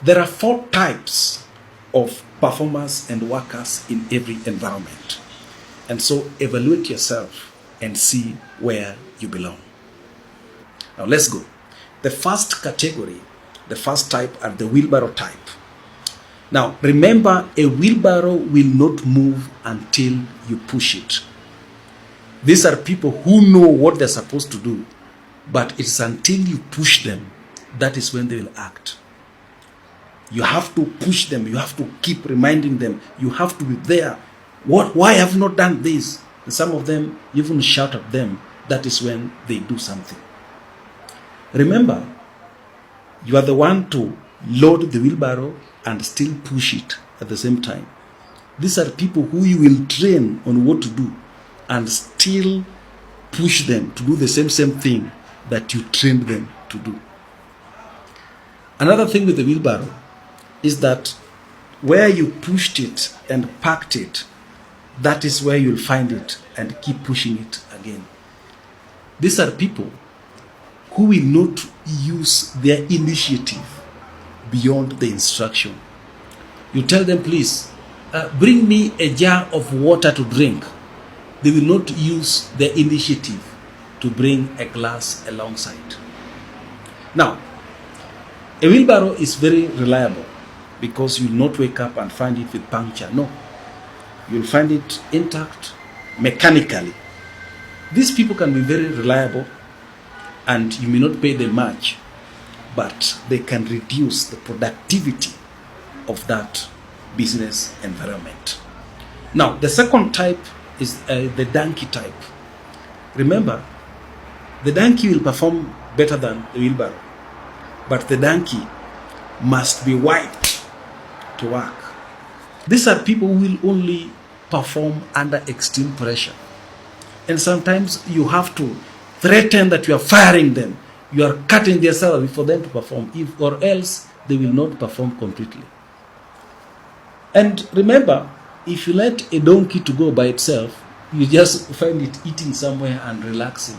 There are 4 types of performers and workers in every environment. And so evaluate yourself and see where you belong. Now let's go. The first category, the first type are the wheelbarrow type. Now remember, a wheelbarrow will not move until you push it. These are people who know what they're supposed to do, but it's until you push them, that is when they will act. You have to push them. You have to keep reminding them. You have to be there. Why have you not done this? And some of them even shout at them. That is when they do something. Remember, you are the one to load the wheelbarrow and still push it at the same time. These are people who you will train on what to do and still push them to do the same thing that you trained them to do. Another thing with the wheelbarrow is that where you pushed it and packed it, that is where you'll find it and keep pushing it again. These are people who will not use their initiative beyond the instruction. You tell them, please, bring me a jar of water to drink. They will not use their initiative to bring a glass alongside. Now, a wheelbarrow is very reliable because you will not wake up and find it with puncture. No. You'll find it intact mechanically. These people can be very reliable and you may not pay them much, but they can reduce the productivity of that business environment. Now, the second type is the donkey type. Remember, the donkey will perform better than the wheelbarrow, but the donkey must be wiped to work. These are people who will only perform under extreme pressure. And sometimes you have to threaten that you are firing them. You are cutting their salary for them to perform, or else they will not perform completely. And remember, if you let a donkey to go by itself, you just find it eating somewhere and relaxing.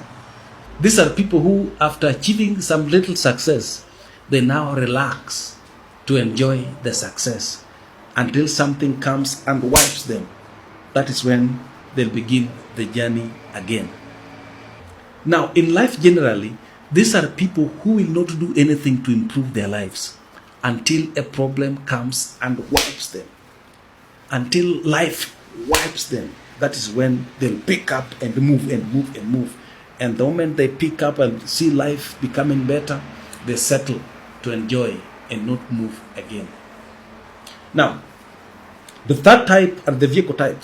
These are people who, after achieving some little success, they now relax to enjoy the success until something comes and wipes them. That is when they'll begin the journey again. Now, in life generally, these are people who will not do anything to improve their lives until a problem comes and wipes them. Until life wipes them, that is when they'll pick up and move and move and move. And the moment they pick up and see life becoming better, they settle to enjoy and not move again. Now, the third type are the vehicle type.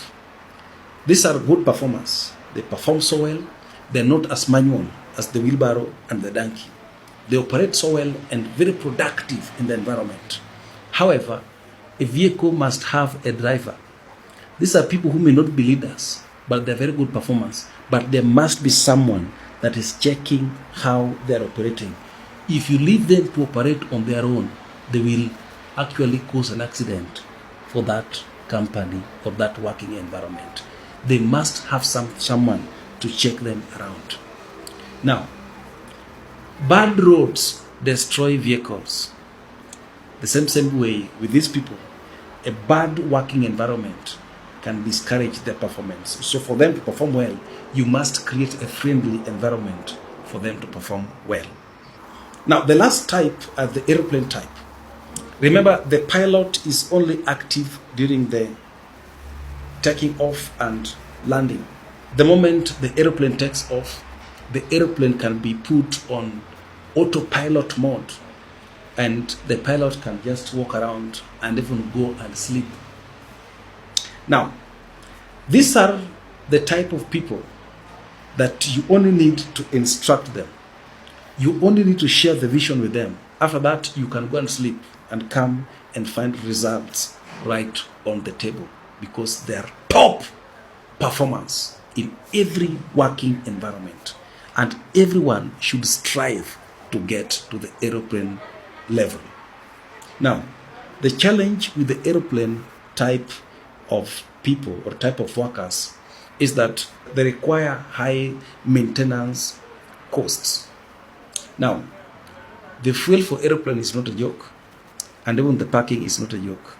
These are good performers. They perform so well. They're not as manual as the wheelbarrow and the donkey. They operate so well and very productive in the environment. However, a vehicle must have a driver. These are people who may not be leaders, but they're very good performers. But there must be someone that is checking how they're operating. If you leave them to operate on their own, they will actually cause an accident for that company or that working environment. They must have someone to check them around. Now, bad roads destroy vehicles. The same way with these people, a bad working environment can discourage their performance. So for them to perform well, you must create a friendly environment for them to perform well. Now, the last type are the airplane type. Remember, the pilot is only active during the taking off and landing. The moment the airplane takes off, the airplane can be put on autopilot mode and the pilot can just walk around and even go and sleep. Now, these are the type of people that you only need to instruct them. You only need to share the vision with them. After that, you can go and sleep and come and find results right on the table because they are top performance in every working environment. And everyone should strive to get to the aeroplane level. Now, the challenge with the aeroplane type of people or type of workers is that they require high maintenance costs. Now, the fuel for aeroplane is not a joke. and even the parking is not a joke.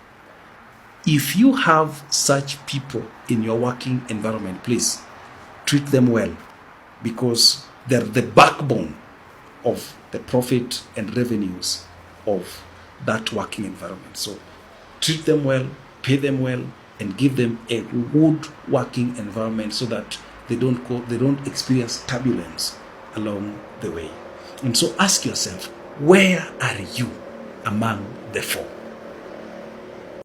If you have such people in your working environment, please treat them well, because they're the backbone of the profit and revenues of that working environment. So treat them well, pay them well, and give them a good working environment so that they don't experience turbulence along the way. And so ask yourself, where are you among the four?